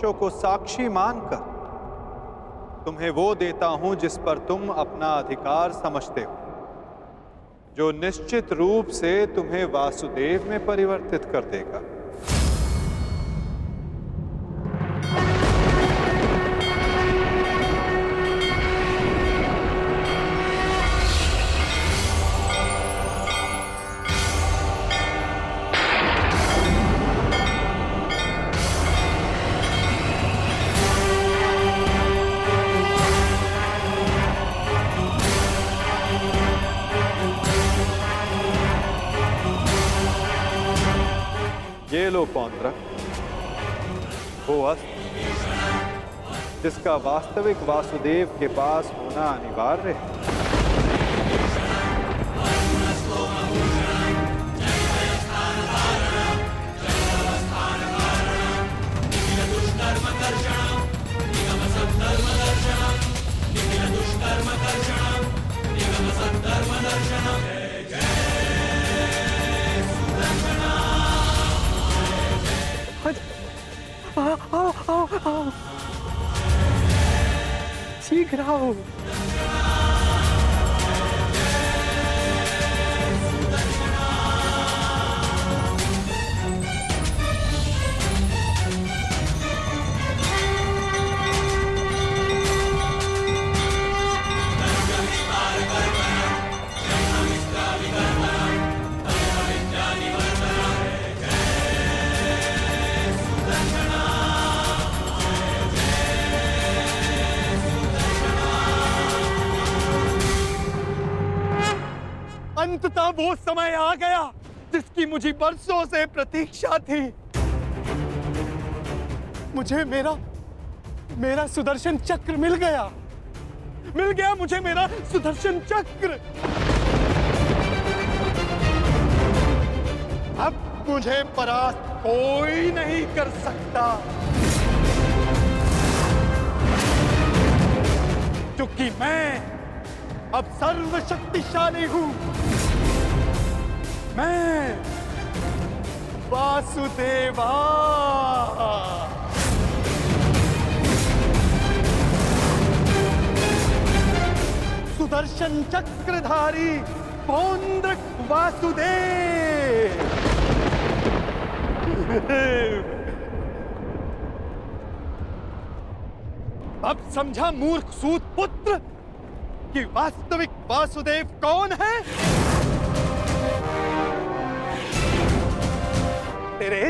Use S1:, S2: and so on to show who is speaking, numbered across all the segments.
S1: आदेशों को साक्षी मानकर तुम्हें वो देता हूं जिस पर तुम अपना अधिकार समझते हो, जो निश्चित रूप से तुम्हें वासुदेव में परिवर्तित कर देगा। ये लो पौंड्रक, वो अस्त्र जिसका वास्तविक वासुदेव के पास होना अनिवार्य है।
S2: आओ, शीघ्र आओ। अंततः वो समय आ गया जिसकी मुझे बरसों से प्रतीक्षा थी। मुझे मेरा सुदर्शन चक्र मिल गया मुझे मेरा सुदर्शन चक्र। अब मुझे परास्त कोई नहीं कर सकता, क्योंकि मैं अब सर्वशक्तिशाली हूं। मैं वासुदेवा। सुदर्शन चक्रधारी पौंड्रक वासुदेव। अब समझा मूर्ख सूत पुत्र कि वास्तविक वासुदेव कौन है? तेरे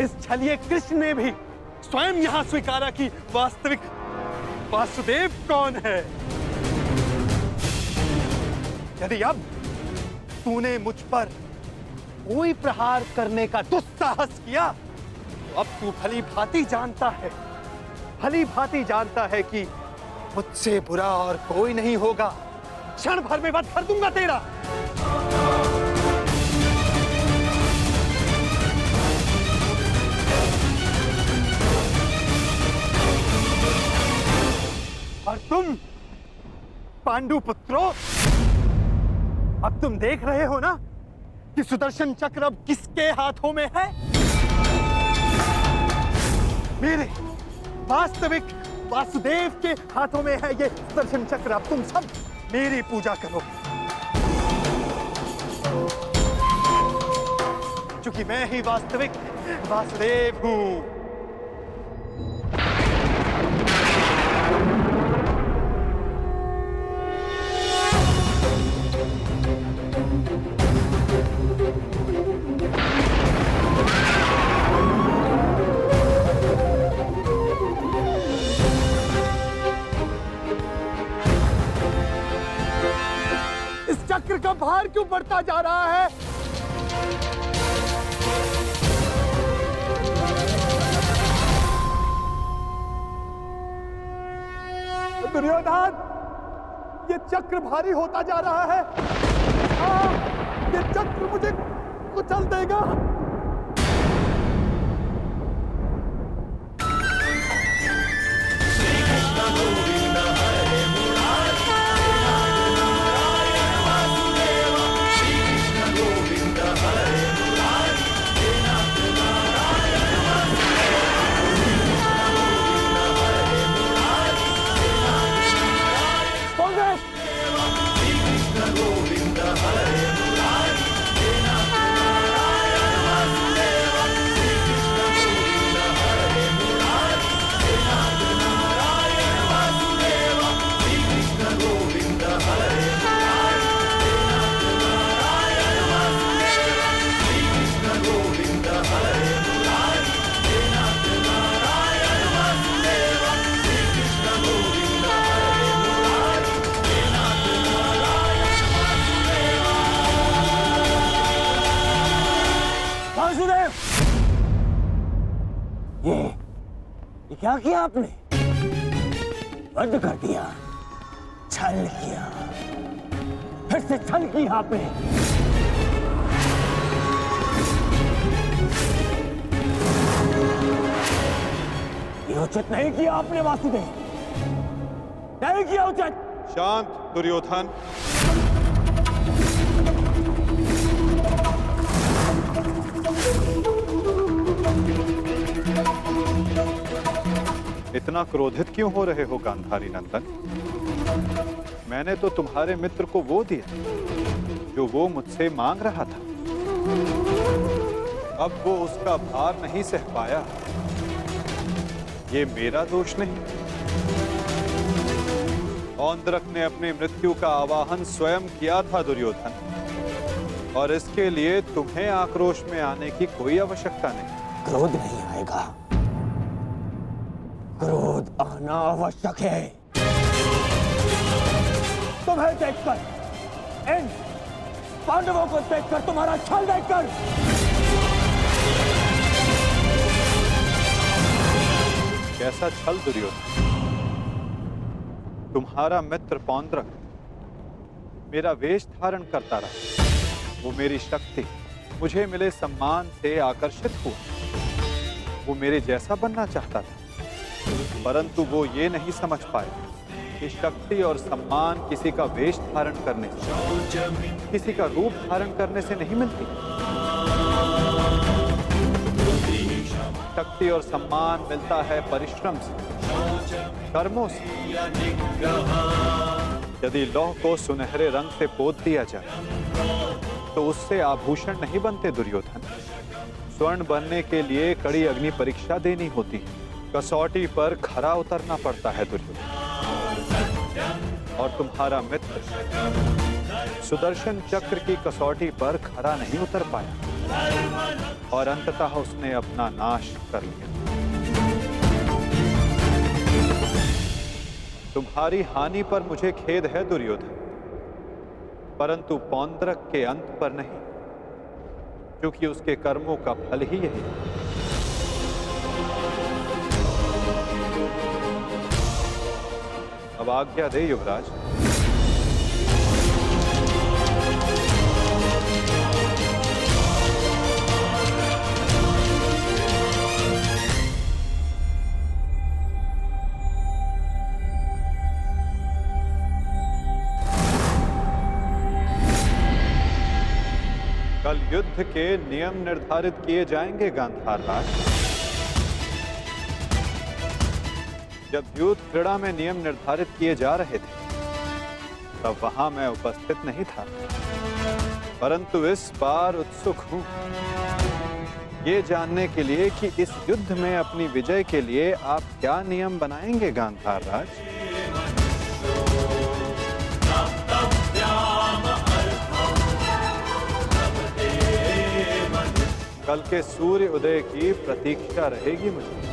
S2: इस छलिए कृष्ण ने भी स्वयं यहां स्वीकारा कि वास्तविक वासुदेव कौन है। यदि अब तूने मुझ पर कोई प्रहार करने का दुस्साहस किया, तो अब तू भली भांति जानता है कि मुझसे बुरा और कोई नहीं होगा। क्षण भर में वध कर दूंगा तेरा। और तुम पांडु पुत्रों, अब तुम देख रहे हो ना कि सुदर्शन चक्र अब किसके हाथों में है? मेरे वास्तविक वासुदेव के हाथों में है ये सुदर्शन चक्र। अब तुम सब मेरी पूजा करो, क्योंकि मैं ही वास्तविक वासुदेव हूं। चक्र का भार क्यों बढ़ता जा रहा है? दुर्योधन, ये चक्र भारी होता जा रहा है। ये चक्र मुझे कुचल देगा।
S3: ये क्या किया आपने? बंद कर दिया, छल किया, फिर से छल किया आपने। ये उचित नहीं किया आपने वासुदेव, नहीं किया उचित।
S1: शांत दुर्योधन। इतना क्रोधित क्यों हो रहे हो गांधारी नंदन? मैंने तो तुम्हारे मित्र को वो दिया जो वो मुझसे मांग रहा था। अब वो उसका भार नहीं सह पाया, ये मेरा दोष नहीं। औंद्रक ने अपनी मृत्यु का आवाहन स्वयं किया था दुर्योधन, और इसके लिए तुम्हें आक्रोश में आने की कोई आवश्यकता नहीं।
S3: क्रोध नहीं आएगा, क्रोध आना आवश्यक है। तुम्हें देखकर, इन पांडवों को देखकर, तुम्हारा छल देखकर,
S1: कैसा छल दुर्योधन? तुम्हारा मित्र पौंद्रक मेरा वेश धारण करता रहा, वो मेरी शक्ति, मुझे मिले सम्मान से आकर्षित हुआ। वो मेरे जैसा बनना चाहता था, परंतु वो ये नहीं समझ पाया कि शक्ति और सम्मान किसी का वेश धारण करने से, किसी का रूप धारण करने से नहीं मिलती। शक्ति और सम्मान मिलता है परिश्रम से, कर्मों से। यदि लौह को सुनहरे रंग से पोत दिया जाए तो उससे आभूषण नहीं बनते दुर्योधन। स्वर्ण बनने के लिए कड़ी अग्नि परीक्षा देनी होती है, कसौटी पर खरा उतरना पड़ता है दुर्योधन। और तुम्हारा मित्र सुदर्शन चक्र की कसौटी पर खरा नहीं उतर पाया, और अंततः उसने अपना नाश कर लिया। तुम्हारी हानि पर मुझे खेद है दुर्योधन, परंतु पौंद्रक के अंत पर नहीं, क्योंकि उसके कर्मों का फल ही यही है। अब आज्ञा दे युवराज। कल युद्ध के नियम निर्धारित किए जाएंगे गांधार राज। जब युद्ध क्रीड़ा में नियम निर्धारित किए जा रहे थे तब वहां मैं उपस्थित नहीं था, परंतु इस बार उत्सुक हूं ये जानने के लिए कि इस युद्ध में अपनी विजय के लिए आप क्या नियम बनाएंगे गांधार राज। कल के सूर्य उदय की प्रतीक्षा रहेगी मुझे।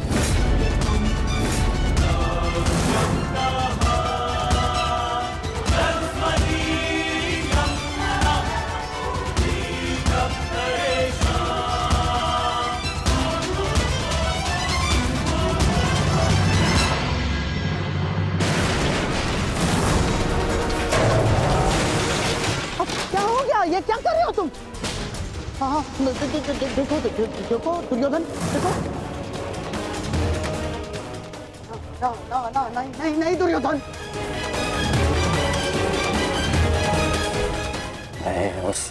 S4: क्या हो गया? ये क्या कर रहे हो तुम? हाँ, देखो दुर्योधन, देखो। नहीं दुर्योधन।
S3: मैं उस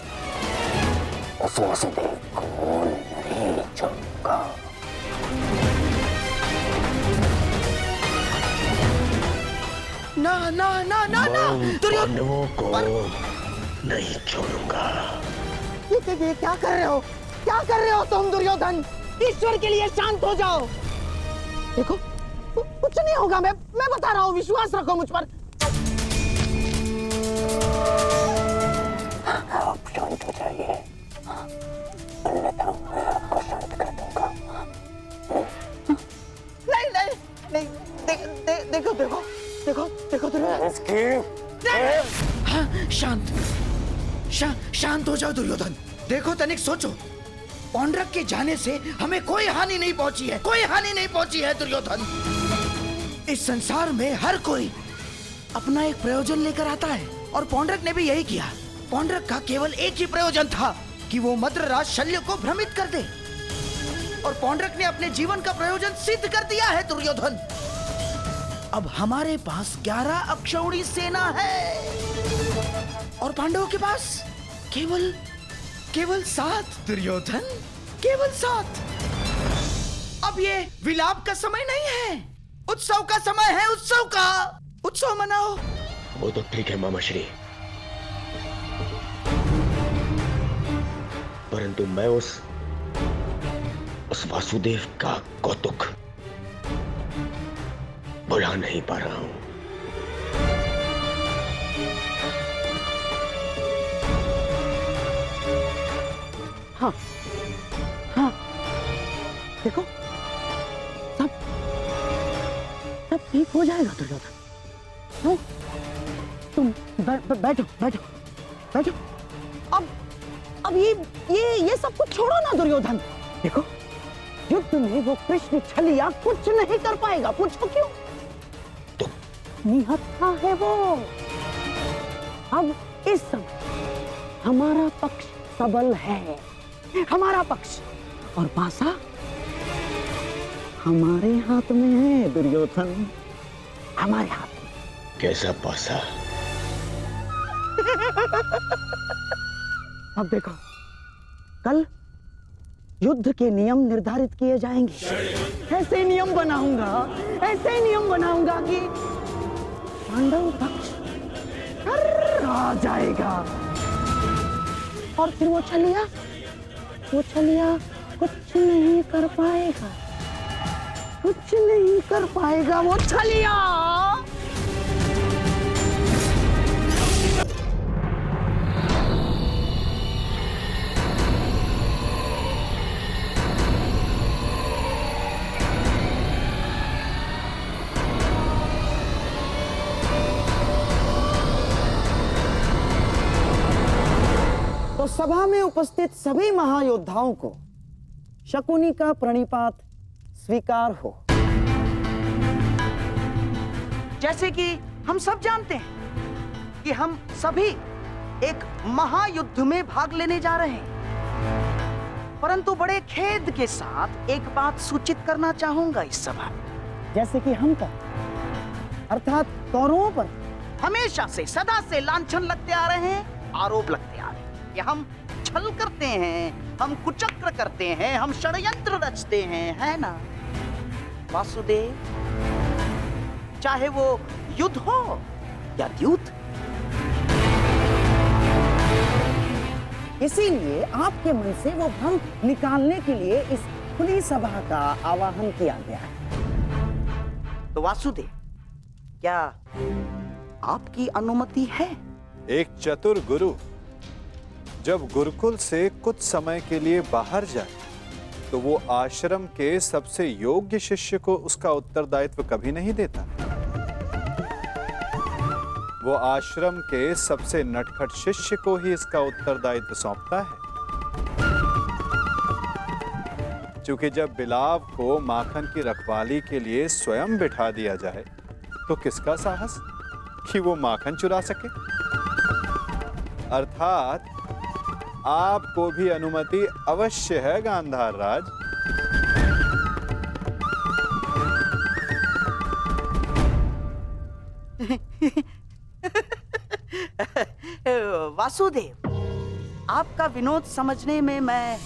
S3: वासुदेव को नहीं छोड़ूंगा।
S4: ना
S3: पांडवों को नहीं छोड़ूंगा।
S4: ये क्या कर रहे हो? क्या कर रहे हो तुम दुर्योधन? ईश्वर के लिए शांत हो जाओ। देखो कुछ नहीं होगा, मैं बता रहा हूँ, विश्वास रखो मुझ पर।
S3: आप शांत हो जाइए, अन्यथा मैं आपको शांत कर दूंगा।
S4: नहीं, देखो दुर्योधन।
S5: हाँ, शांत हो जाओ दुर्योधन। देखो तनिक सोचो,
S4: पौंड्रक के जाने से हमें कोई हानि नहीं पहुंची है, कोई हानि नहीं पहुंची है दुर्योधन। इस संसार में हर कोई अपना एक प्रयोजन लेकर आता है और पौंड्रक ने भी यही किया। पौंड्रक का केवल एक ही प्रयोजन था कि वो मद्रराज शल्य को भ्रमित कर दे, और पौंड्रक ने अपने जीवन का प्रयोजन सिद्ध कर दिया है दुर्योधन। अब हमारे पास 11 अक्षौणी सेना है और पांडवों के पास केवल 7 दुर्योधन, केवल 7। अब ये विलाप का समय नहीं है, उत्सव का समय है, उत्सव का। उत्सव मनाओ।
S3: वो तो ठीक है मामाश्री, परंतु मैं उस वासुदेव का कौतुक बुला नहीं पा रहा हूं।
S4: हाँ हाँ, देखो सब ठीक हो जाएगा दुर्योधन। हाँ? तुम बैठो बैठो बैठो। अब ये सब कुछ छोड़ो ना दुर्योधन। देखो, युद्ध में वो कृष्ण छलिया कुछ नहीं कर पाएगा। पूछो क्यों?
S3: तो
S4: निहत्था है वो। अब इस समय हमारा पक्ष सबल है, हमारा पक्ष, और पासा हमारे हाथ में है दुर्योधन, हमारे हाथ में।
S3: कैसा पासा?
S4: अब देखो, कल युद्ध के नियम निर्धारित किए जाएंगे। ऐसे नियम बनाऊंगा कि पांडव पक्ष आ जाएगा, और फिर वो छलिया कुछ नहीं कर पाएगा, वो छलिया। तो सभा में उपस्थित सभी महायोद्धाओं को शकुनी का प्रणिपात स्वीकार हो। जैसे कि हम सब जानते हैं कि हम सभी एक महायुद्ध में भाग लेने जा रहे हैं, परंतु बड़े खेद के साथ एक बात सूचित करना चाहूंगा इस सभा में। जैसे कि हम अर्थात कौरवों पर हमेशा से, सदा से लांछन लगते आ रहे हैं, आरोप लगते आ रहे हैं कि हम छल करते हैं, हम कुचक्र करते हैं, हम षड्यंत्र रचते हैं, है ना वासुदेव? चाहे वो युद्ध हो या युद्ध। इसीलिए आपके मन से वो भ्रम निकालने के लिए इस खुली सभा का आवाहन किया गया है। तो वासुदेव, क्या आपकी अनुमति है?
S1: एक चतुर गुरु जब गुरुकुल से कुछ समय के लिए बाहर जाए तो वो आश्रम के सबसे योग्य शिष्य को उसका उत्तरदायित्व कभी नहीं देता। वो आश्रम के सबसे नटखट शिष्य को ही इसका उत्तरदायित्व सौंपता है। क्योंकि जब बिलाव को माखन की रखवाली के लिए स्वयं बिठा दिया जाए तो किसका साहस कि वो माखन चुरा सके। अर्थात आपको भी अनुमति अवश्य है गांधार राज।
S4: वासुदेव, आपका विनोद समझने में मैं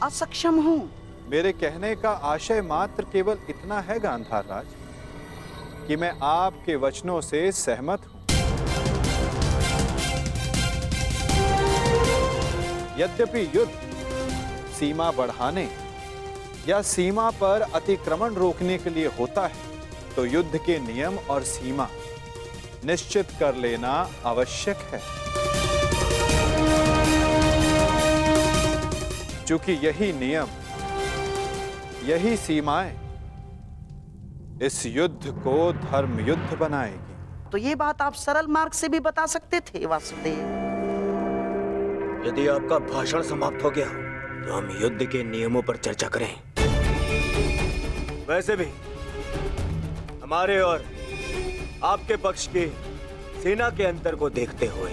S4: असक्षम हूं।
S1: मेरे कहने का आशय मात्र केवल इतना है गांधार राज कि मैं आपके वचनों से सहमत हूं। यद्यपि युद्ध सीमा बढ़ाने या सीमा पर अतिक्रमण रोकने के लिए होता है, तो युद्ध के नियम और सीमा निश्चित कर लेना आवश्यक है। क्योंकि यही नियम, यही सीमाएं इस युद्ध को धर्म युद्ध बनाएगी।
S4: तो ये बात आप सरल मार्ग से भी बता सकते थे वासुदेव।
S3: यदि आपका भाषण समाप्त हो गया तो हम युद्ध के नियमों पर चर्चा करें। वैसे भी हमारे और आपके पक्ष की सेना के अंतर को देखते हुए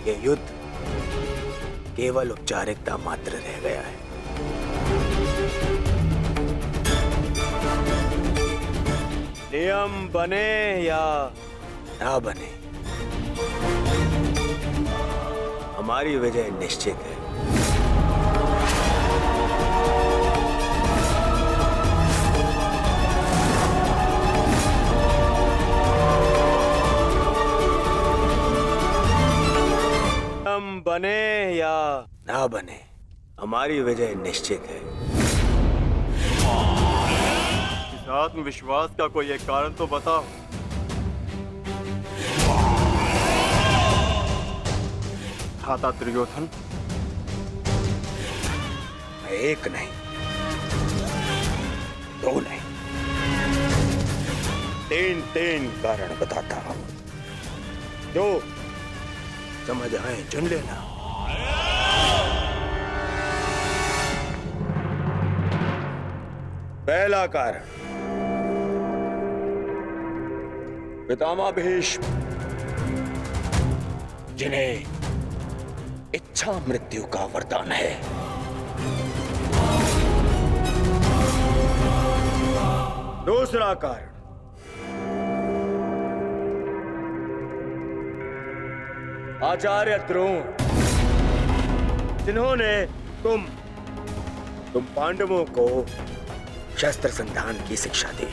S3: ये युद्ध केवल औपचारिकता मात्र रह गया है। नियम बने या ना बने, हमारी विजय निश्चित है। नियम बने या ना बने, हमारी विजय निश्चित है।
S2: इस आत्मविश्वास का कोई एक कारण तो बताओ। खाता दुर्योधन,
S3: मैं एक नहीं, दो नहीं, तीन कारण बताता हूं। जो समझ आए चुन लेना। पहला कारण, पितामह भीष्म जिन्हें इच्छा मृत्यु का वरदान है। दूसरा कारण, आचार्य द्रोण जिन्होंने तुम पांडवों को शस्त्र संधान की शिक्षा दी।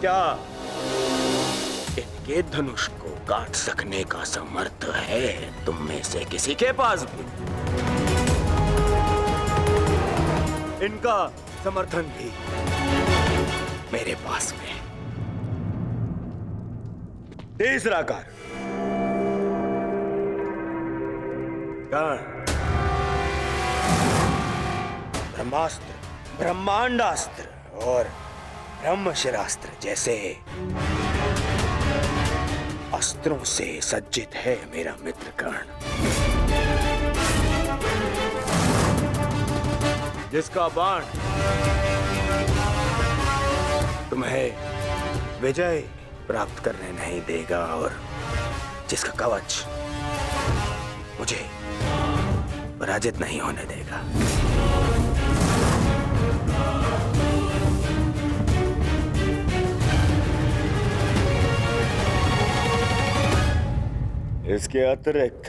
S3: क्या इनके धनुष को काट सकने का समर्थ है तुम में से किसी के पास भी? इनका समर्थन भी मेरे पास में। तीसरा कारण, ब्रह्मास्त्र, ब्रह्मांडास्त्र और ब्रह्मशिरास्त्र जैसे अस्त्रों से सज्जित है मेरा मित्र कर्ण, जिसका बाण तुम्हें विजय प्राप्त करने नहीं देगा और जिसका कवच मुझे पराजित नहीं होने देगा। इसके अतिरिक्त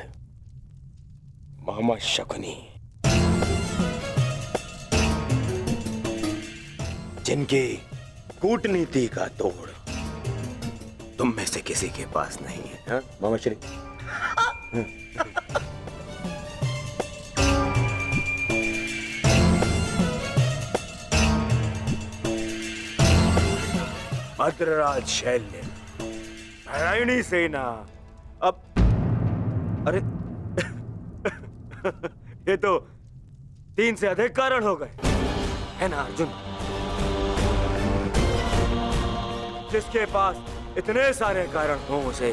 S3: मोहम्मद शकुनी, जिनकी कूटनीति का तोड़ तुम में से किसी के पास नहीं है। हाँ मोहम्मद शरीफ, मद्रराज शैल्य, नारायणी सेना। अब अरे ये तो 3 से अधिक कारण हो गए, है ना अर्जुन? जिसके पास इतने सारे कारण हो उसे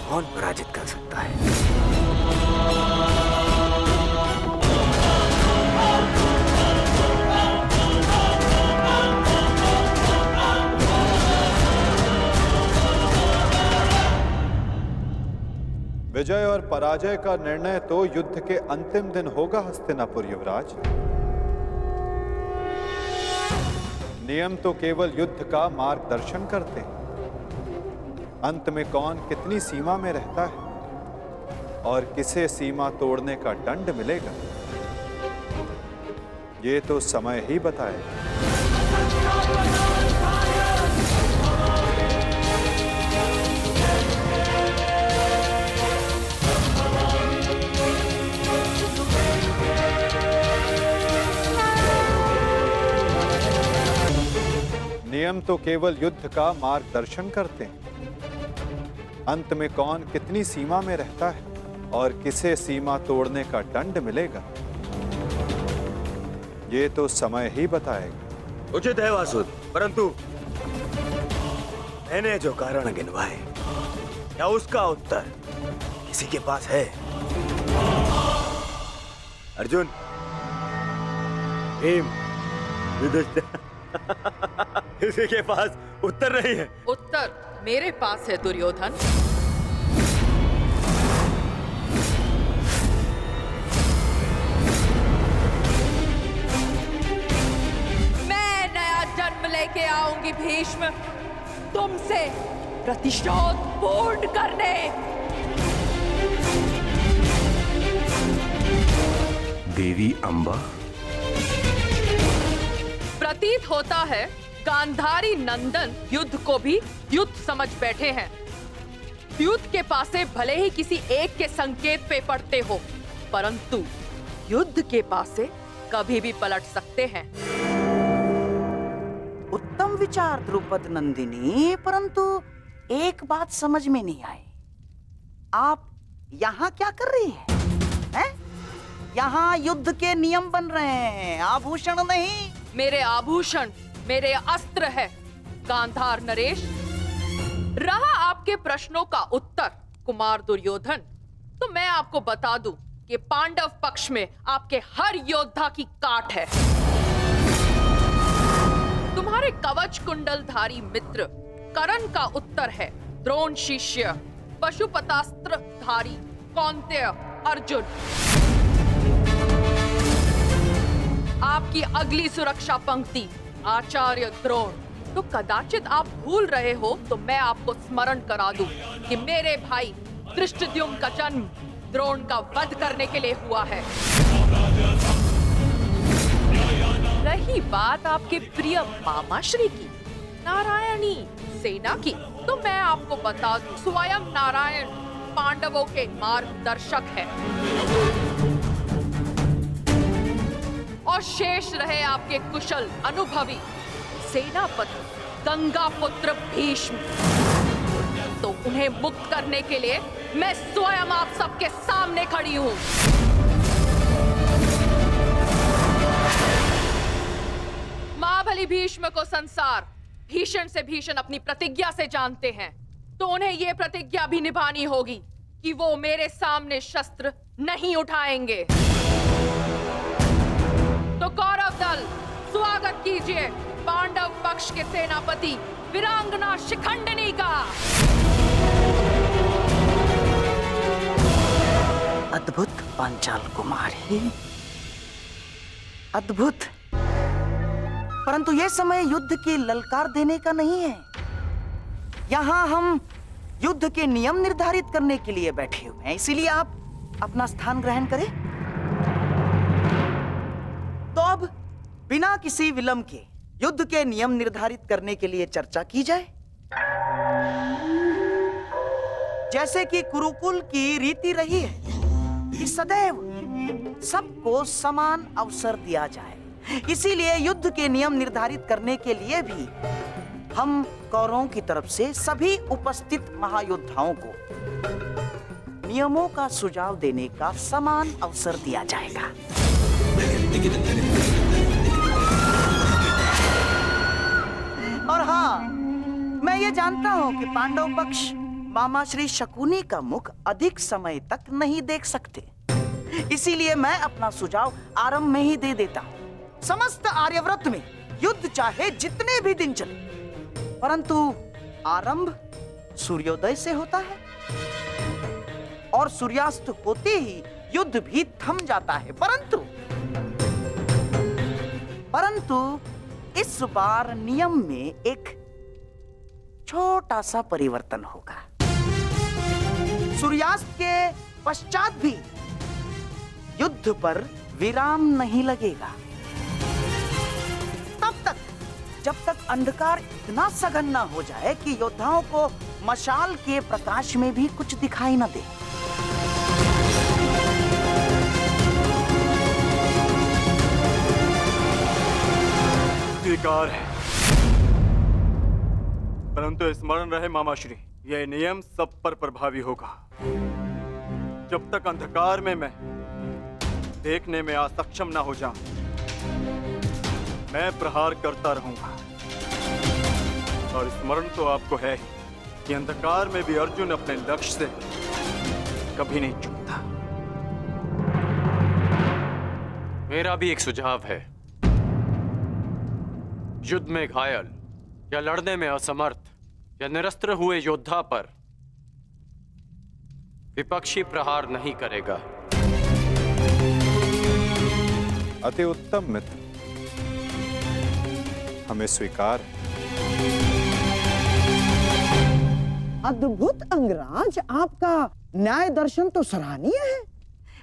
S3: कौन पराजित कर सकता है?
S1: विजय और पराजय का निर्णय तो युद्ध के अंतिम दिन होगा हस्तिनापुर युवराज। नियम तो केवल युद्ध का मार्गदर्शन करते हैं। अंत में कौन कितनी सीमा में रहता है और किसे सीमा तोड़ने का दंड मिलेगा, ये तो समय ही बताएगा। नियम तो केवल युद्ध का मार्गदर्शन करते हैं। अंत में कौन कितनी सीमा में रहता है और किसे सीमा तोड़ने का दंड मिलेगा, ये तो समय ही बताएगा।
S3: उचित है वासुद, परंतु मैंने जो कारण गिनवाए या उसका उत्तर किसी के पास है? अर्जुन, भीम, युधिष्ठिर, किसी के पास उत्तर नहीं है।
S5: उत्तर मेरे पास है दुर्योधन। मैं नया जन्म लेके आऊंगी भीष्म, तुमसे प्रतिशोध पूर्ण करने।
S6: देवी अंबा,
S5: प्रतीत होता है गांधारी नंदन युद्ध को भी युद्ध समझ बैठे हैं। युद्ध के पासे भले ही किसी एक के संकेत पे पड़ते हो, परंतु युद्ध के पासे कभी भी पलट सकते हैं।
S4: उत्तम विचार द्रुपद नंदिनी, परंतु एक बात समझ में नहीं आई। आप यहाँ क्या कर रही हैं? यहाँ युद्ध के नियम बन रहे हैं, आभूषण नहीं।
S5: मेरे आभूषण मेरे अस्त्र है गांधार नरेश। रहा आपके प्रश्नों का उत्तर कुमार दुर्योधन, तो मैं आपको बता दूं कि पांडव पक्ष में आपके हर योद्धा की काट है। तुम्हारे कवच कुंडलधारी मित्र कर्ण का उत्तर है द्रोण शिष्य पशुपतास्त्र धारी कौन्तेय अर्जुन। आपकी अगली सुरक्षा पंक्ति आचार्य द्रोण। तो कदाचित आप भूल रहे हो तो मैं आपको स्मरण करा दूं कि मेरे भाई धृष्टद्युम्न का जन्म द्रोण का वध करने के लिए हुआ है। रही बात आपके प्रिय मामाश्री की, नारायणी सेना की, तो मैं आपको बता दूं स्वयं नारायण पांडवों के मार्गदर्शक है। और शेष रहे आपके कुशल अनुभवी सेनापति गंगा पुत्र भीष्म। तो उन्हें मुक्त करने के लिए मैं स्वयं आप सबके सामने खड़ी हूं। महाबली भीष्म को संसार भीषण से भीषण अपनी प्रतिज्ञा से जानते हैं, तो उन्हें यह प्रतिज्ञा भी निभानी होगी कि वो मेरे सामने शस्त्र नहीं उठाएंगे। तो कौरव दल स्वागत कीजिए पांडव पक्ष के सेनापति वीरांगना शिखंडिनी का।
S4: अद्भुत पांचाल कुमारी, अद्भुत। परंतु यह समय युद्ध की ललकार देने का नहीं है। यहाँ हम युद्ध के नियम निर्धारित करने के लिए बैठे हुए हैं, इसीलिए आप अपना स्थान ग्रहण करें। तो अब बिना किसी विलंब के युद्ध के नियम निर्धारित करने के लिए चर्चा की जाए। जैसे कि कुरुकुल की रीति रही है कि सदैव सबको समान अवसर दिया जाए, इसीलिए युद्ध के नियम निर्धारित करने के लिए भी हम कौरवों की तरफ से सभी उपस्थित महायोद्धाओं को नियमों का सुझाव देने का समान अवसर दिया जाएगा। और हाँ, मैं ये जानता हूं कि पांडव पक्ष मामा श्री शकुनी का मुख अधिक समय तक नहीं देख सकते, इसीलिए मैं अपना सुझाव आरंभ में ही दे देता हूं। समस्त आर्यव्रत में युद्ध चाहे जितने भी दिन चले, परंतु आरंभ सूर्योदय से होता है और सूर्यास्त होते ही युद्ध भी थम जाता है। परंतु इस बार नियम में एक छोटा सा परिवर्तन होगा। सूर्यास्त के पश्चात भी युद्ध पर विराम नहीं लगेगा, तब तक जब तक अंधकार इतना सघन न हो जाए कि योद्धाओं को मशाल के प्रकाश में भी कुछ दिखाई न दे।
S2: स्वीकार है, परंतु स्मरण रहे मामाश्री, यह नियम सब पर प्रभावी होगा। जब तक अंधकार में मैं देखने में असक्षम ना हो जाऊं, मैं प्रहार करता रहूंगा। और स्मरण तो आपको है ही कि अंधकार में भी अर्जुन अपने लक्ष्य से कभी नहीं चूकता।
S7: मेरा भी एक सुझाव है। युद्ध में घायल या लड़ने में असमर्थ या निरस्त्र हुए योद्धा पर विपक्षी प्रहार नहीं करेगा।
S1: अति उत्तम मित्र, हमें स्वीकार है।
S8: अद्भुत अंगराज, आपका न्याय दर्शन तो सराहनीय है।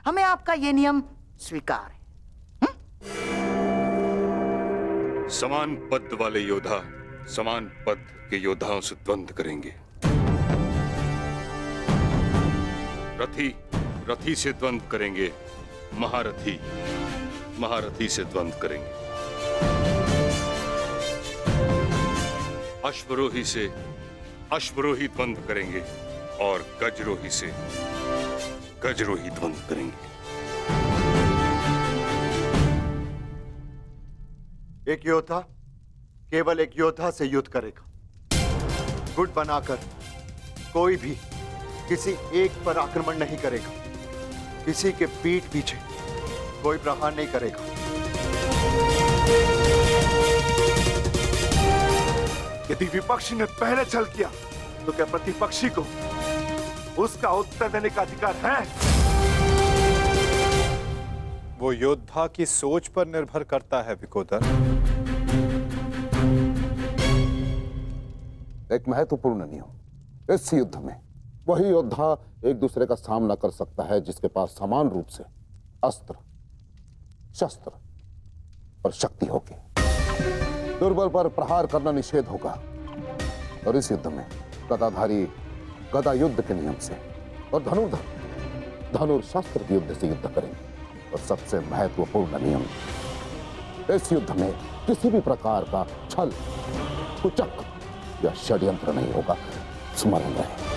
S4: हमें आपका ये नियम स्वीकार है।
S9: समान पद वाले योद्धा समान पद के योद्धाओं से द्वंद्व करेंगे। रथी रथी से द्वंद्व करेंगे, महारथी महारथी से द्वंद्व करेंगे, अश्वरोही से अश्वरोही द्वंद्व करेंगे और गजरोही से गजरोही द्वंद्व करेंगे।
S2: एक योद्धा केवल एक योद्धा से युद्ध करेगा। गुट बनाकर कोई भी किसी एक पर आक्रमण नहीं करेगा। किसी के पीठ पीछे कोई प्रहार नहीं करेगा। यदि विपक्षी ने पहले छल किया तो क्या प्रतिपक्षी को उसका उत्तर देने का अधिकार है?
S1: वो योद्धा की सोच पर निर्भर करता है विकोदर।
S10: एक महत्वपूर्ण नियम, इस युद्ध में वही योद्धा एक दूसरे का सामना कर सकता है जिसके पास समान रूप से अस्त्र, शस्त्र और शक्ति होगी। दुर्बल पर प्रहार करना निषेध होगा। और इस युद्ध में गदाधारी गदा युद्ध के नियम से और धनुर्धर धनुर्शस्त्र के युद्ध से युद्ध करेंगे। और सबसे महत्वपूर्ण नियम, इस युद्ध में किसी भी प्रकार का छल, कुचक या षड्यंत्र नहीं होगा। स्मरण रहे।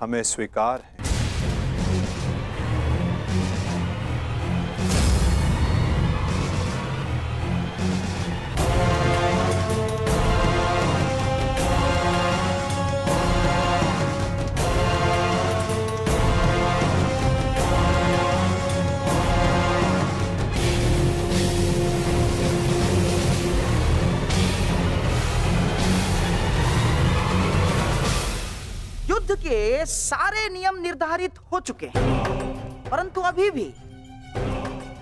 S1: हमें स्वीकार है।
S4: युद्ध के सारे नियम निर्धारित हो चुके हैं, परंतु अभी भी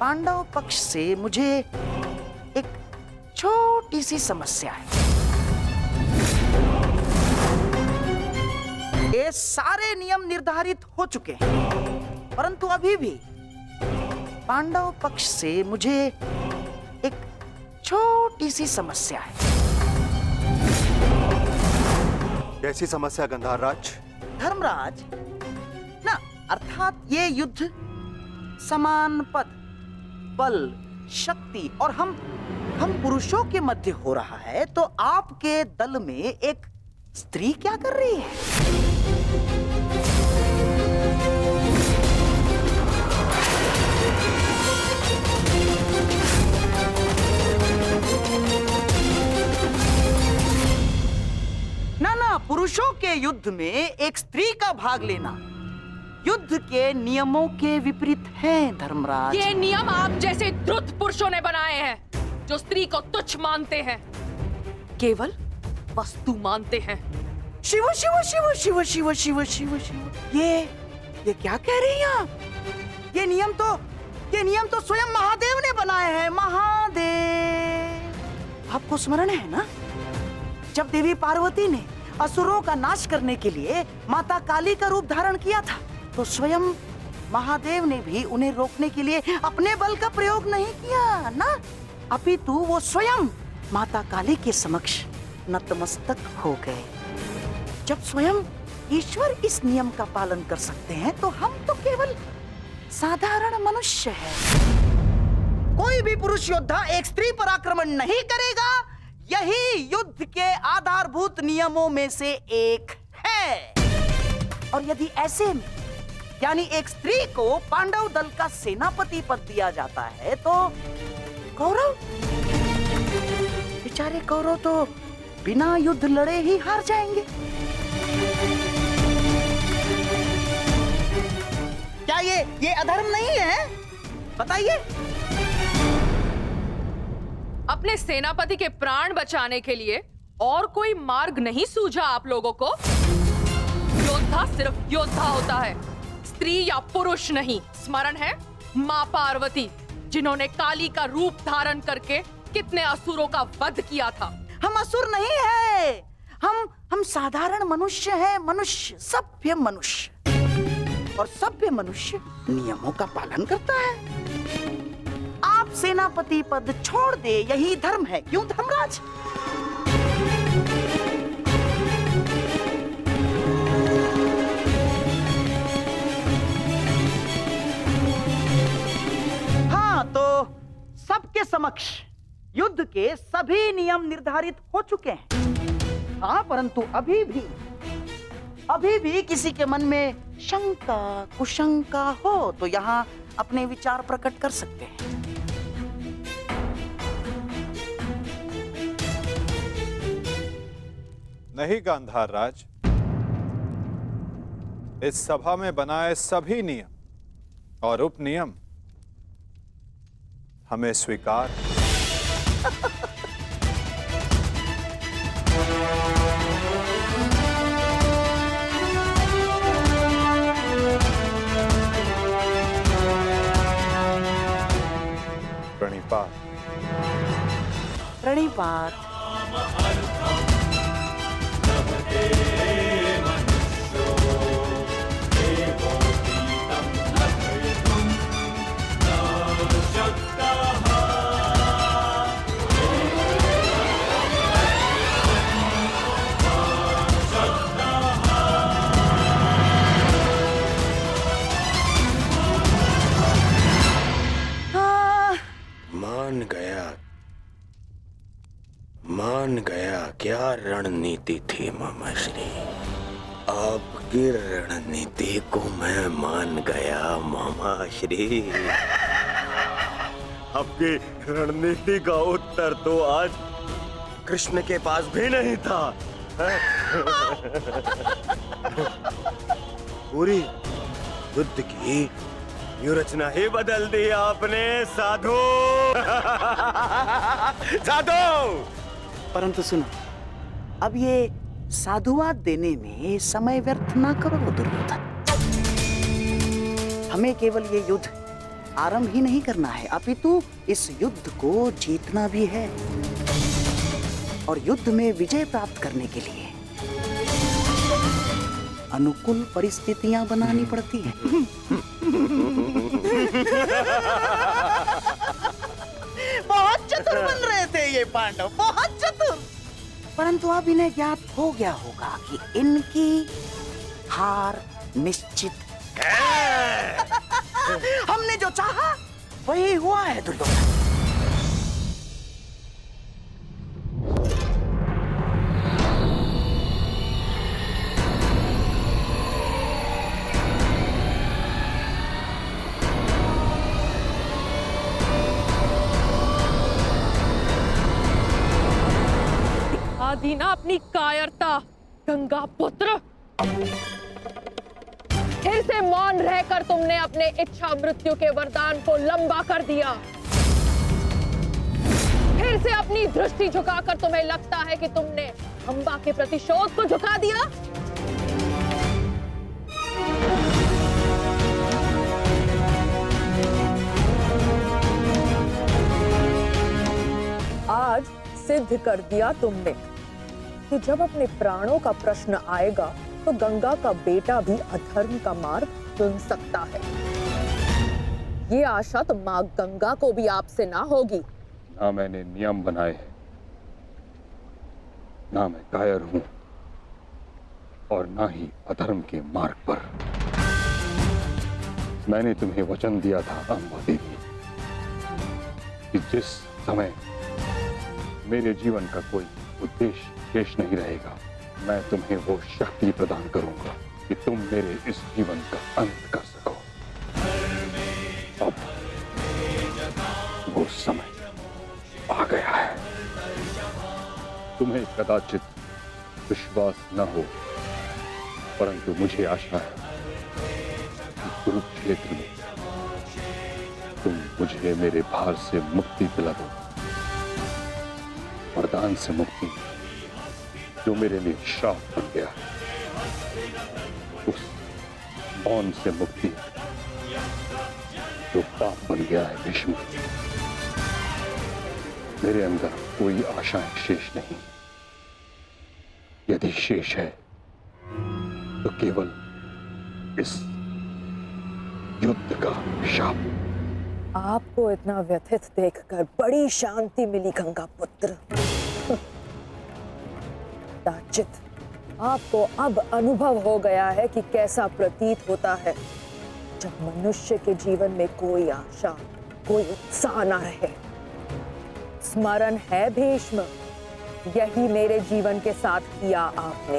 S4: पांडव पक्ष से मुझे एक छोटी सी समस्या है। ये सारे नियम निर्धारित हो चुके हैं, परंतु अभी भी पांडव पक्ष से मुझे एक छोटी सी समस्या है।
S2: कैसी समस्या गंधारराज?
S4: धर्मराज ना, अर्थात ये युद्ध समान पद, बल, शक्ति और हम पुरुषों के मध्य हो रहा है, तो आपके दल में एक स्त्री क्या कर रही है? ना, पुरुषों के युद्ध में एक स्त्री का भाग लेना युद्ध के नियमों के विपरीत है धर्मराज।
S5: ये नियम आप जैसे द्रुत पुरुषों ने बनाए हैं, जो स्त्री को तुच्छ मानते हैं, केवल वस्तु मानते हैं।
S4: शिव शिव शिव शिव शिव शिव शिव शिव, ये क्या कह रही हैं आप? ये नियम तो स्वयं महादेव ने बनाए हैं। महादेव, आपको स्मरण है ना, जब देवी पार्वती ने असुरों का नाश करने के लिए माता काली का रूप धारण किया था, तो स्वयं महादेव ने भी उन्हें रोकने के लिए अपने बल का प्रयोग नहीं किया ना, अपितु वो स्वयं माता काली के समक्ष नतमस्तक हो गए। जब स्वयं ईश्वर इस नियम का पालन कर सकते हैं, तो हम तो केवल साधारण मनुष्य हैं। कोई भी पुरुष योद्धा एक स्त्री पर आक्रमण नहीं करेगा। यही युद्ध के आधारभूत नियमों में से एक है। और यदि ऐसे में यानी एक स्त्री को पांडव दल का सेनापति पद दिया जाता है, तो कौरव, बेचारे कौरव तो बिना युद्ध लड़े ही हार जाएंगे। क्या ये अधर्म नहीं है? बताइए।
S5: अपने सेनापति के प्राण बचाने के लिए और कोई मार्ग नहीं सूझा आप लोगों को? योद्धा सिर्फ योद्धा होता है, स्त्री या पुरुष नहीं। स्मरण है माँ पार्वती, जिन्होंने काली का रूप धारण करके कितने असुरों का वध किया था।
S4: हम असुर नहीं है, हम साधारण मनुष्य हैं, मनुष्य, सभ्य मनुष्य। और सभ्य मनुष्य नियमों का पालन करता है। आप सेनापति पद छोड़ दे, यही धर्म है। क्यों धर्मराज? हाँ, तो सबके समक्ष युद्ध के सभी नियम निर्धारित हो चुके हैं। हाँ, परंतु अभी भी किसी के मन में शंका कुशंका हो तो यहाँ अपने विचार प्रकट कर सकते हैं।
S1: नहीं गांधार राज, इस सभा में बनाए सभी नियम और उपनियम हमें स्वीकार। प्रणिपात।
S4: प्रणिपात।
S3: मान गया क्या रणनीति थी मामाश्री। आपकी रणनीति को मैं मान गया मामाश्री। आपकी रणनीति का उत्तर तो आज कृष्ण के पास भी नहीं था। पूरी युद्ध की व्यूहरचना ही बदल दी आपने साधु। साधु।
S4: परंतु सुनो, अब ये साधुवाद देने में समय व्यर्थ ना करो दुर्योधन। हमें केवल ये युद्ध आरंभ ही नहीं करना है, अपितु इस युद्ध को जीतना भी है। और युद्ध में विजय प्राप्त करने के लिए अनुकूल परिस्थितियां बनानी पड़ती हैं। बहुत चतुर बन रहे थे ये पांडव, बहुत चतुर। परंतु अब इन्हें ज्ञात हो गया होगा कि इनकी हार निश्चित है। हमने जो चाहा वही हुआ है दुर्योधन।
S5: दीना अपनी कायरता, गंगा पुत्र। फिर से मौन रहकर तुमने अपने इच्छा मृत्यु के वरदान को लंबा कर दिया। फिर से अपनी दृष्टि झुकाकर तुम्हें लगता है कि तुमने अंबा के प्रतिशोध को झुका दिया। आज सिद्ध कर दिया तुमने कि जब अपने प्राणों का प्रश्न आएगा तो गंगा का बेटा भी अधर्म का मार्ग चुन सकता है। ये आशा तो माँ गंगा को भी आपसे ना होगी।
S9: ना मैंने नियम बनाए हैं, ना मैं कायर हूं, और ना ही अधर्म के मार्ग पर। मैंने तुम्हें वचन दिया था अम्बा देवी कि जिस समय मेरे जीवन का कोई उद्देश्य शेष नहीं रहेगा, मैं तुम्हें वो शक्ति प्रदान करूंगा कि तुम मेरे इस जीवन का अंत कर सको। अब वो समय आ गया है। तुम्हें कदाचित विश्वास न हो, परंतु मुझे आशा है कि कुरुक्षेत्र में तुम मुझे मेरे भार से मुक्ति दिला दो। वरदान से मुक्ति जो मेरे लिए श्राप बन गया है, उस मौन से मुक्ति जो पाप बन गया है। भीष्म, मेरे अंदर कोई आशाएं शेष नहीं। यदि शेष है तो केवल इस युद्ध का शाप।
S11: आपको इतना व्यथित देखकर बड़ी शांति मिली गंगा पुत्र। दाचित, आपको अब अनुभव हो गया है कि कैसा प्रतीत होता है जब मनुष्य के जीवन में कोई आशा, कोई उत्साह न रहे। स्मरण है भीष्म, यही मेरे जीवन के साथ किया आपने।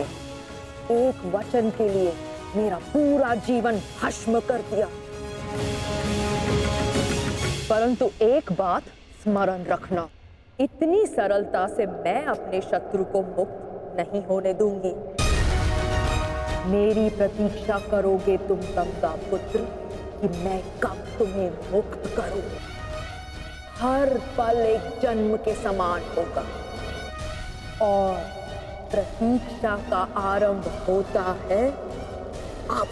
S11: एक वचन के लिए मेरा पूरा जीवन भस्म कर दिया। परंतु एक बात स्मरण रखना, इतनी सरलता से मैं अपने शत्रु को मुक्त नहीं होने दूंगी। मेरी प्रतीक्षा करोगे तुम गंगा पुत्र कि मैं कब तुम्हें मुक्त करूं। हर पल एक जन्म के समान होगा और प्रतीक्षा का आरंभ होता है अब।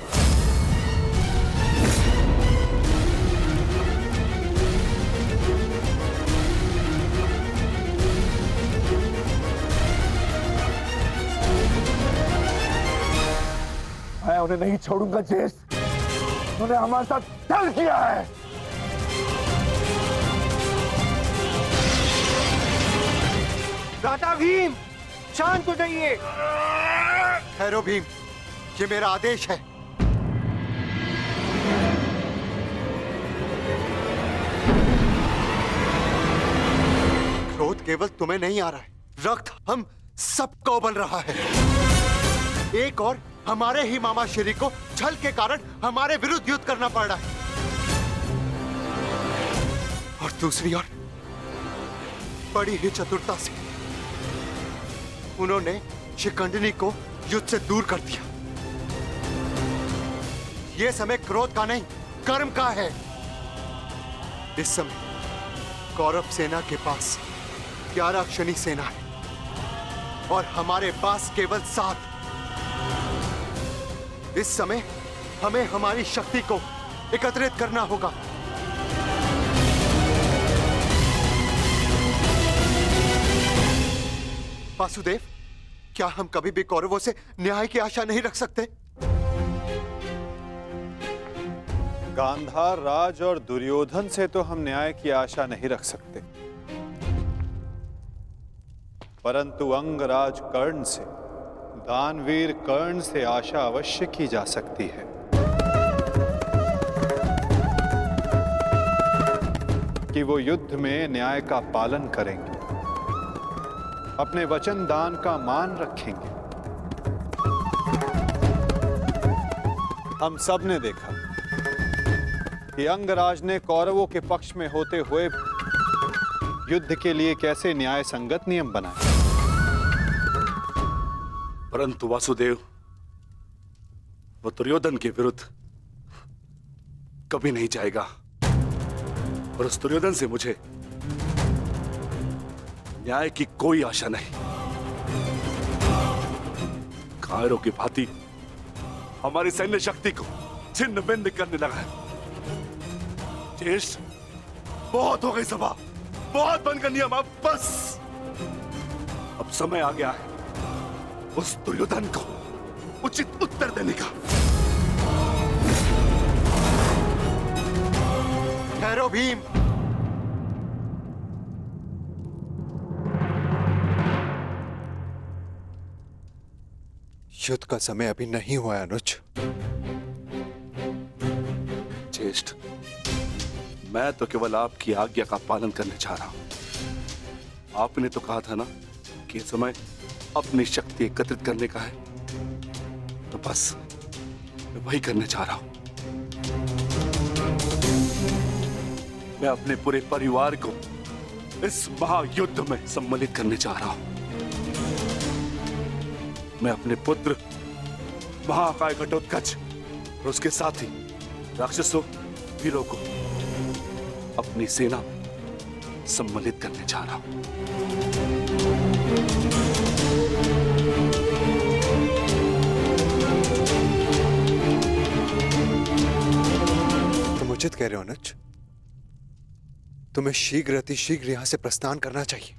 S10: मैं उन्हें नहीं छोड़ूंगा ज्येष्ठ, उन्होंने हमारे साथ छल किया है।
S2: दादा भीम, शांत हो जाइए। ठहरो भीम, ये मेरा आदेश है। क्रोध केवल तुम्हें नहीं आ रहा है, रक्त हम सबको उबल रहा है। एक और हमारे ही मामा श्री को छल के कारण हमारे विरुद्ध युद्ध करना पड़ रहा है, और दूसरी ओर बड़ी ही चतुरता से उन्होंने शिखंडिनी को युद्ध से दूर कर दिया। यह समय क्रोध का नहीं, कर्म का है। इस समय कौरव सेना के पास 11 क्षणी सेना है और हमारे पास केवल 7। इस समय हमें हमारी शक्ति को एकत्रित करना होगा। वासुदेव, क्या हम कभी भी कौरवों से न्याय की आशा नहीं रख सकते?
S1: गांधार राज और दुर्योधन से तो हम न्याय की आशा नहीं रख सकते, परंतु अंगराज कर्ण से, दानवीर कर्ण से आशा अवश्य की जा सकती है कि वो युद्ध में न्याय का पालन करेंगे, अपने वचन दान का मान रखेंगे। हम सब ने देखा कि अंगराज ने कौरवों के पक्ष में होते हुए युद्ध के लिए कैसे न्याय संगत नियम बनाए।
S12: परंतु वासुदेव, वो दुर्योधन के विरुद्ध कभी नहीं जाएगा, और उस दुर्योधन से मुझे न्याय की कोई आशा नहीं। कायरों की भांति हमारी सैन्य शक्ति को छिन्न भिन्न करने लगा है। ज्येष्ठ, बहुत हो गई सभा, बहुत बनकर नियम, अब बस। अब समय आ गया है उस दुर्योधन को उचित उत्तर देने का।
S2: ठहरो भीम, युद्ध का समय अभी नहीं हुआ है अनुज।
S12: ज्येष्ठ, मैं तो केवल आपकी आज्ञा का पालन करने जा रहा हूं। आपने तो कहा था ना कि यह समय अपनी शक्ति एकत्रित करने का है, तो बस मैं वही करने जा रहा हूं। मैं अपने पूरे परिवार को इस महायुद्ध में सम्मिलित करने जा रहा हूं। मैं अपने पुत्र महाकाय घटोत्कच और उसके साथ ही राक्षसों वीरों को अपनी सेना में सम्मिलित करने जा रहा हूं।
S13: तुम उचित कह रहे हो अनुज। तुम्हें शीघ्र अतिशीघ्र यहां से प्रस्थान करना चाहिए।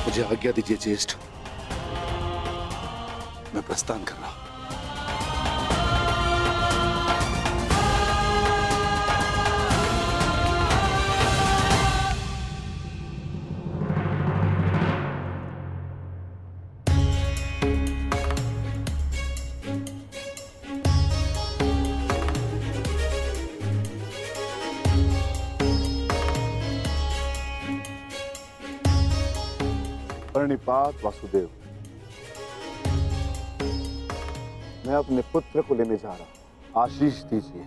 S12: मुझे आज्ञा दीजिए ज्येष्ठ, मैं प्रस्थान कर रहा हूं।
S10: प्रणिपात वासुदेव, मैं अपने पुत्र को लेने जा रहा हूं, आशीष दीजिए।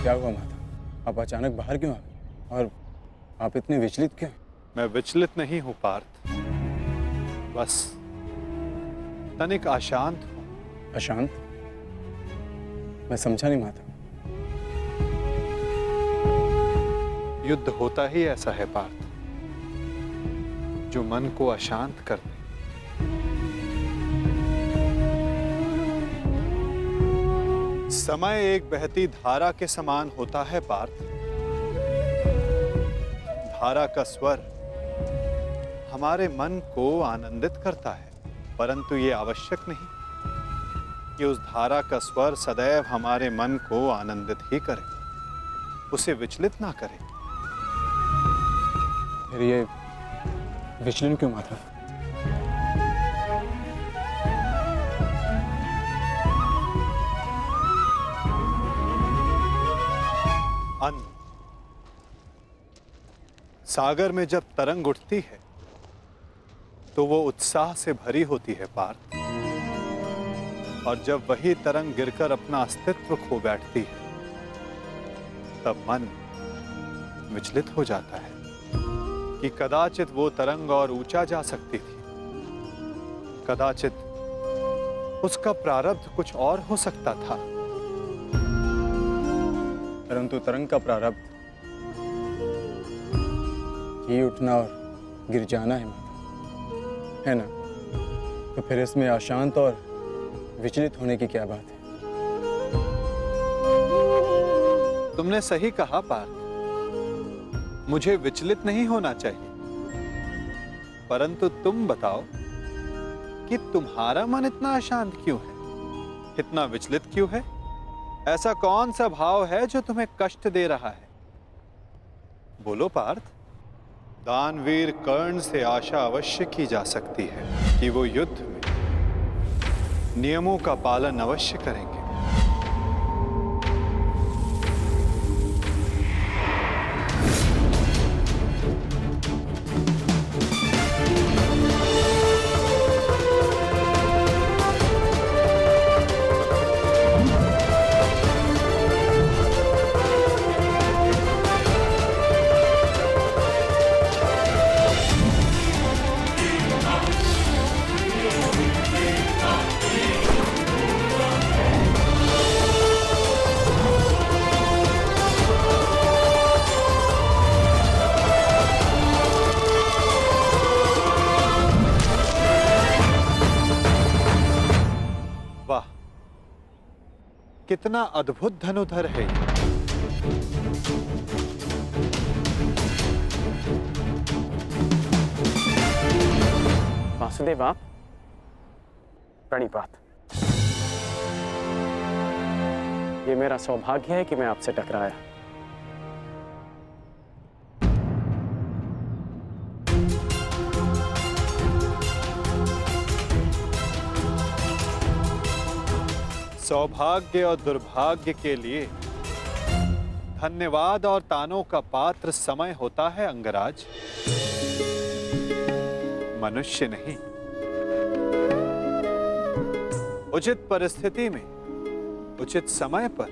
S14: क्या हुआ माता? आप अचानक बाहर क्यों आ गए? और आप इतने विचलित क्यों?
S1: मैं विचलित नहीं हूं पार्थ, बस तनिक अशांत हूं।
S14: अशांत? मैं समझा नहीं माता।
S1: युद्ध होता ही ऐसा है पार्थ, जो मन को अशांत कर दे। समय एक बहती धारा के समान होता है पार्थ। धारा का स्वर हमारे मन को आनंदित करता है, परंतु ये आवश्यक नहीं कि उस धारा का स्वर सदैव हमारे मन को आनंदित ही करे, उसे विचलित ना करे।
S14: फिर ये विचलन क्यों माता?
S1: अन्न, सागर में जब तरंग उठती है तो वो उत्साह से भरी होती है पार्थ, और जब वही तरंग गिरकर अपना अस्तित्व खो बैठती है तब मन विचलित हो जाता है कि कदाचित वो तरंग और ऊंचा जा सकती थी, कदाचित उसका प्रारब्ध कुछ और हो सकता था।
S14: परंतु तरंग का प्रारब्ध ही उठना और गिर जाना है माता, है ना? तो फिर इसमें अशांत और विचलित होने की क्या बात है?
S1: तुमने सही कहा पार्थ, मुझे विचलित नहीं होना चाहिए, परंतु तुम बताओ कि तुम्हारा मन इतना अशांत क्यों है, इतना विचलित क्यों है? ऐसा कौन सा भाव है जो तुम्हें कष्ट दे रहा है? बोलो पार्थ। दानवीर कर्ण से आशा अवश्य की जा सकती है कि वो युद्ध में नियमों का पालन अवश्य करेंगे, कितना अद्भुत धनुधर है ये।
S7: वासुदेव आप प्रणिपात। ये मेरा सौभाग्य है कि मैं आपसे टकराया।
S1: सौभाग्य और दुर्भाग्य के लिए धन्यवाद और तानों का पात्र समय होता है अंगराज, मनुष्य नहीं। उचित परिस्थिति में उचित समय पर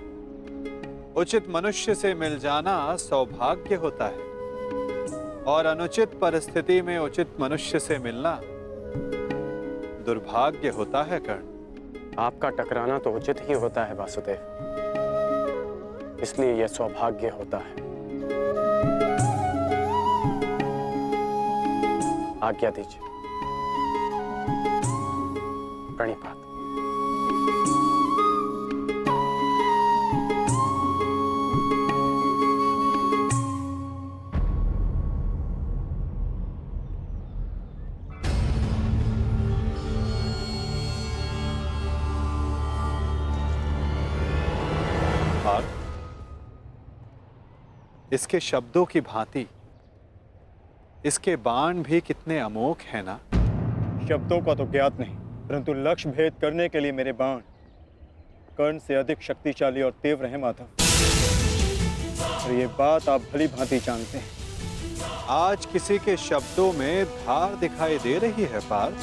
S1: उचित मनुष्य से मिल जाना सौभाग्य होता है और अनुचित परिस्थिति में उचित मनुष्य से मिलना दुर्भाग्य होता है कर्ण।
S7: आपका टकराना तो उचित ही होता है वासुदेव, इसलिए यह सौभाग्य होता है। आज्ञा दीजिए। प्रणिपात।
S1: इसके शब्दों की भांति इसके बाण भी कितने अमोघ हैं ना।
S14: शब्दों का तो ज्ञात नहीं, परंतु लक्ष्य भेद करने के लिए मेरे बाण कर्ण से अधिक शक्तिशाली और तीव्र हैं माधव, और ये बात आप भली भांति जानते हैं।
S1: आज किसी के शब्दों में धार दिखाई दे रही है पार्थ।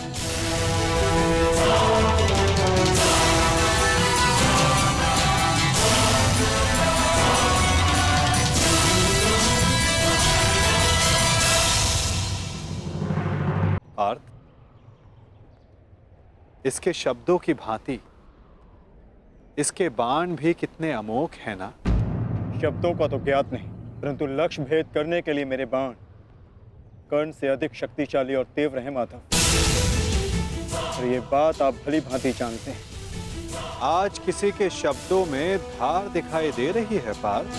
S1: पार्थ, इसके शब्दों की भांति इसके बाण भी कितने अमोघ हैं ना।
S14: शब्दों का तो ज्ञात नहीं, परंतु लक्ष्य भेद करने के लिए मेरे बाण कर्ण से अधिक शक्तिशाली और तीव्र हैं माधव, और ये बात आप भली भांति जानते हैं।
S1: आज किसी के शब्दों में धार दिखाई दे रही है पार्थ।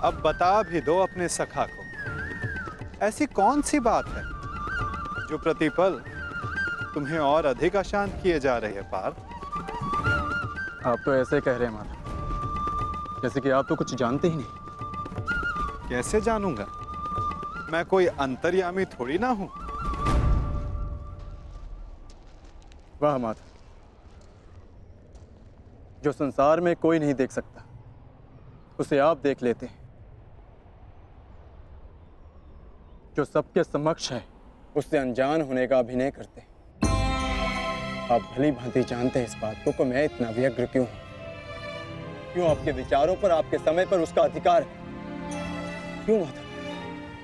S1: अब बता भी दो अपने सखा को, ऐसी कौन सी बात है जो प्रतिपल तुम्हें और अधिक अशांत किए जा रही है पार्थ।
S14: आप तो ऐसे कह रहे हैं माधव, जैसे कि आप तो कुछ जानते ही नहीं।
S1: कैसे जानूंगा, मैं कोई अंतर्यामी थोड़ी ना हूं।
S14: वाह माधव, जो संसार में कोई नहीं देख सकता उसे आप देख लेते हैं, जो सबके समक्ष है उससे अनजान होने का अभिनय करते हैं। आप भली भांति जानते हैं इस बात को कि मैं इतना व्यग्र क्यों हूं, क्यों आपके विचारों पर, आपके समय पर उसका अधिकार है। क्यों माधव,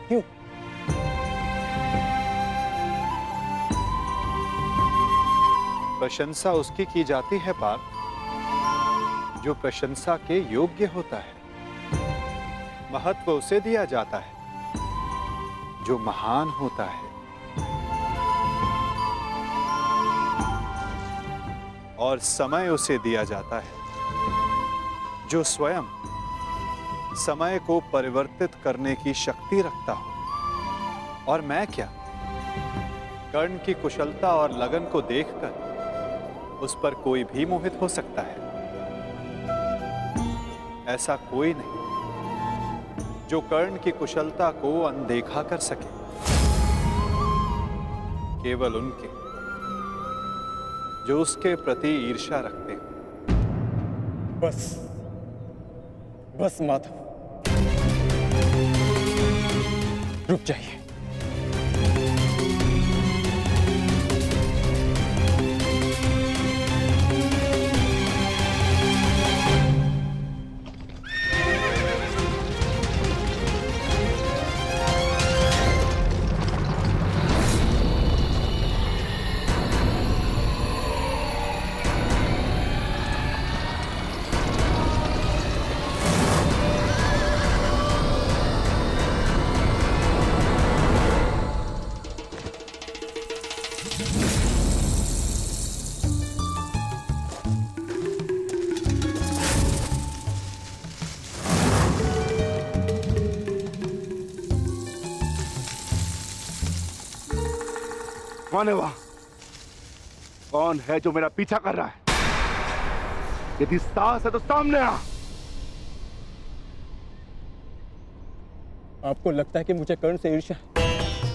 S14: क्यों?
S1: प्रशंसा उसकी की जाती है पार्थ जो प्रशंसा के योग्य होता है। महत्व उसे दिया जाता है जो महान होता है, और समय उसे दिया जाता है जो स्वयं समय को परिवर्तित करने की शक्ति रखता हो। और मैं क्या, कर्ण की कुशलता और लगन को देखकर उस पर कोई भी मोहित हो सकता है। ऐसा कोई नहीं जो कर्ण की कुशलता को अनदेखा कर सके, केवल उनके जो उसके प्रति ईर्ष्या रखते हैं।
S14: बस बस माधव, रुक जाइए।
S12: कौन है वहां? कौन है जो मेरा पीछा कर रहा है? यदि साहस है तो सामने आ।
S14: आपको लगता है कि मुझे कर्ण से ईर्ष्या है,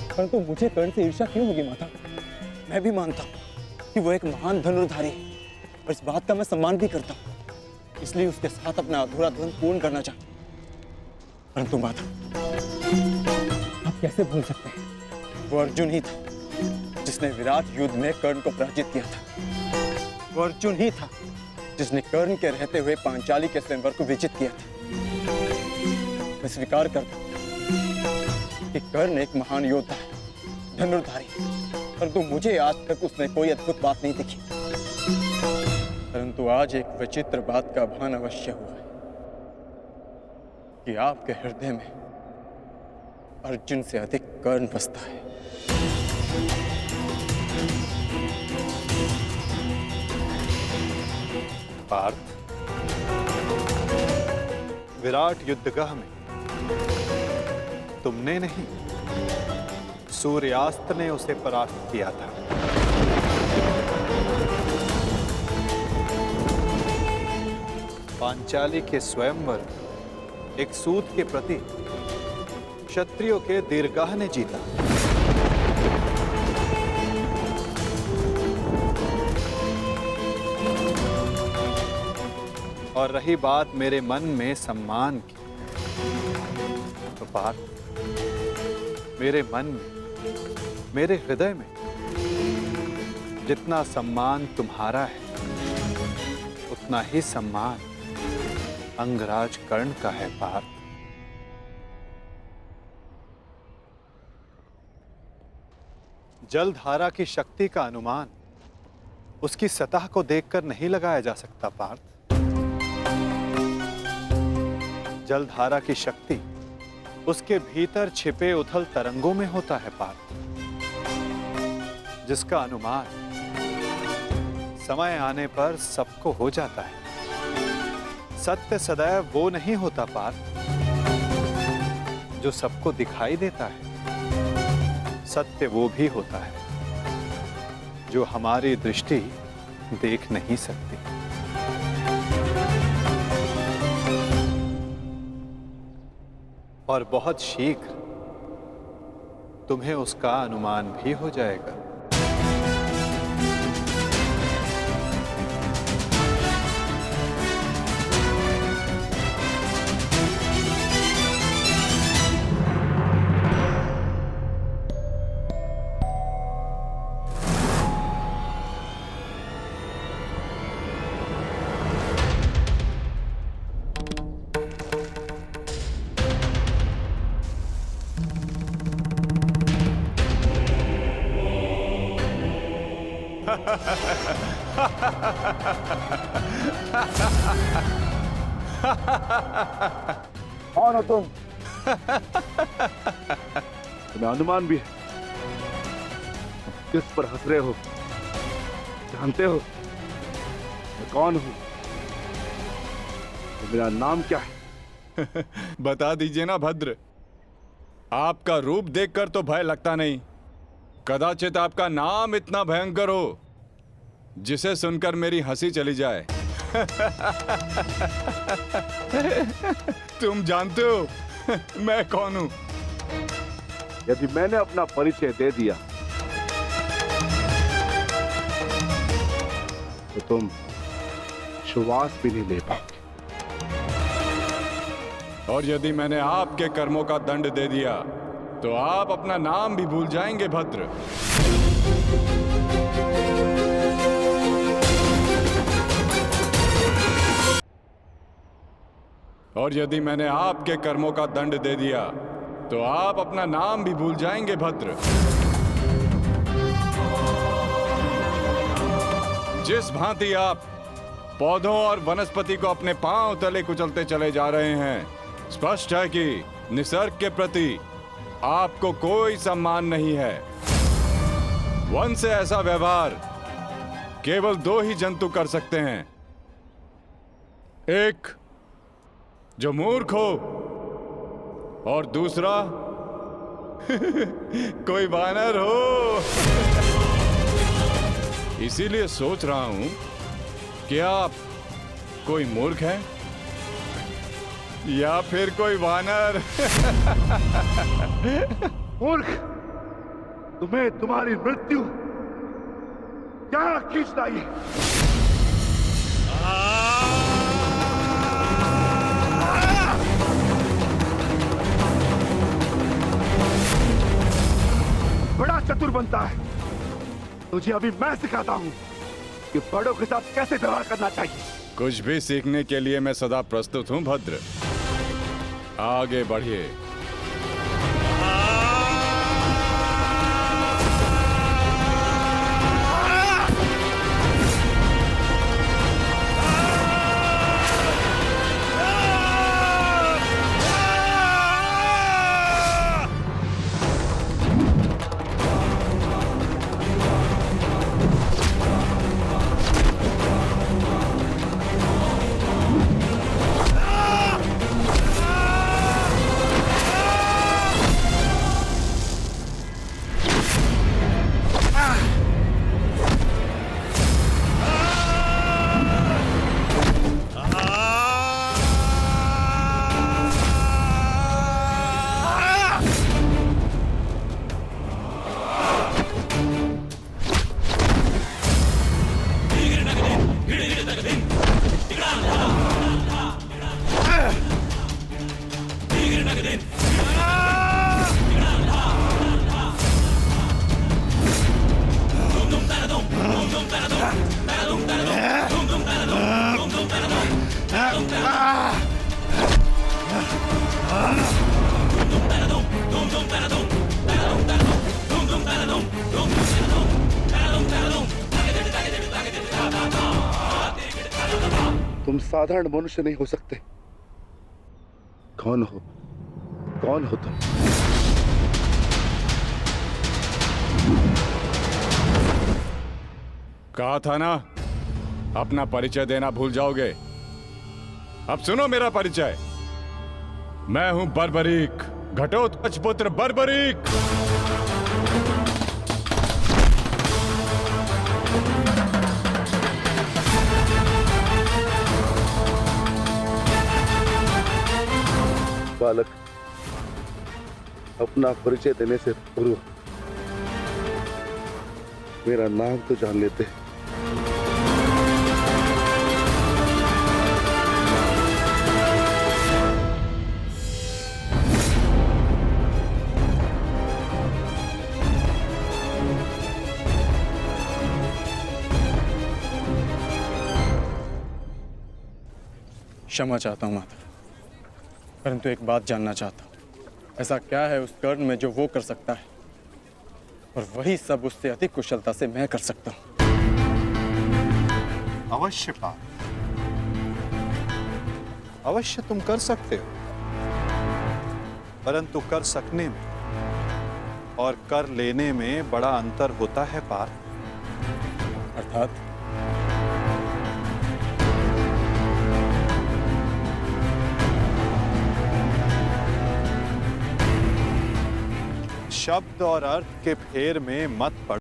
S14: परंतु मुझे कर्ण से ईर्ष्या क्यों होगी माता? मैं भी मानता हूँ कि वो एक महान धनुर्धारी है और इस बात का मैं सम्मान भी करता हूँ, इसलिए उसके साथ अपना अधूरा द्वंद्व पूर्ण करना चाहता हूँ। परंतु माता, आप कैसे भूल सकते हैं, वो अर्जुन ही था जिसने विराट युद्ध में कर्ण को पराजित किया था। वो अर्जुन ही था जिसने कर्ण के रहते हुए पांचाली के स्वयंवर को विजित किया था। मैं स्वीकार करता हूं कि कर्ण एक महान योद्धा है, धनुर्धारी, परंतु मुझे आज तक उसने कोई अद्भुत बात नहीं दिखी। परंतु आज एक विचित्र बात का भान अवश्य हुआ है कि आपके हृदय में अर्जुन से अधिक कर्ण बसता है।
S1: पार्थ, विराट युद्धगाह में तुमने नहीं, सूर्यास्त ने उसे परास्त किया था। पांचाली के स्वयंवर एक सूत के प्रति क्षत्रियों के दीर्घाह ने जीता। और रही बात मेरे मन में सम्मान की, तो पार्थ, मेरे मन में, मेरे हृदय में जितना सम्मान तुम्हारा है, उतना ही सम्मान अंगराज कर्ण का है। पार्थ, जलधारा की शक्ति का अनुमान उसकी सतह को देखकर नहीं लगाया जा सकता। पार्थ, जलधारा की शक्ति उसके भीतर छिपे उथल तरंगों में होता है। पार्थ, जिसका अनुमान समय आने पर सबको हो जाता है। सत्य सदैव वो नहीं होता पार्थ जो सबको दिखाई देता है। सत्य वो भी होता है जो हमारी दृष्टि देख नहीं सकती। और बहुत शीघ्र तुम्हें उसका अनुमान भी हो जाएगा।
S12: कौन हो तुम? तुम्हें अनुमान भी है? किस पर हंस रहे हो? जानते हो मैं कौन हूं? तो मेरा नाम क्या है?
S15: बता दीजिए ना भद्र। आपका रूप देखकर तो भय लगता नहीं, कदाचित आपका नाम इतना भयंकर हो जिसे सुनकर मेरी हंसी चली जाए। तुम जानते हो मैं कौन हूं?
S12: यदि मैंने अपना परिचय दे दिया तो तुम श्वास भी नहीं ले पाओगे।
S15: और यदि मैंने आपके कर्मों का दंड दे दिया तो आप अपना नाम भी भूल जाएंगे भद्र। और यदि मैंने आपके कर्मों का दंड दे दिया तो आप अपना नाम भी भूल जाएंगे भद्र। जिस भांति आप पौधों और वनस्पति को अपने पांव तले कुचलते चले जा रहे हैं, स्पष्ट है कि निसर्ग के प्रति आपको कोई सम्मान नहीं है। वन से ऐसा व्यवहार केवल दो ही जंतु कर सकते हैं, एक जो मूर्ख हो और दूसरा कोई वानर हो। इसीलिए सोच रहा हूं कि आप कोई मूर्ख है या फिर कोई वानर।
S12: मूर्ख, तुम्हें तुम्हारी मृत्यु क्या खींच लाई। बड़ा चतुर बनता है। तुझे अभी मैं सिखाता हूं कि बड़ों के साथ कैसे व्यवहार करना चाहिए।
S15: कुछ भी सीखने के लिए मैं सदा प्रस्तुत हूं भद्र। आगे बढ़िए।
S12: तुम साधारण मनुष्य नहीं हो सकते। कौन हो? कौन हो तुम?
S15: कहा था ना, अपना परिचय देना भूल जाओगे। अब सुनो मेरा परिचय। मैं हूं बर्बरीक, घटोत्कच पुत्र बर्बरीक।
S12: बालक, अपना परिचय देने से पूर्व मेरा नाम तो जान लेते।
S14: क्षमा चाहता हूं माता, परंतु एक बात जानना चाहता हूं। ऐसा क्या है उस कर्ण में जो वो कर सकता है और वही सब उससे अधिक कुशलता से मैं कर सकता हूं?
S1: अवश्य पार्थ, अवश्य तुम कर सकते हो, परंतु कर सकने में और कर लेने में बड़ा अंतर होता है पार्थ।
S14: अर्थात?
S1: शब्द और अर्थ के फेर में मत पड़ो।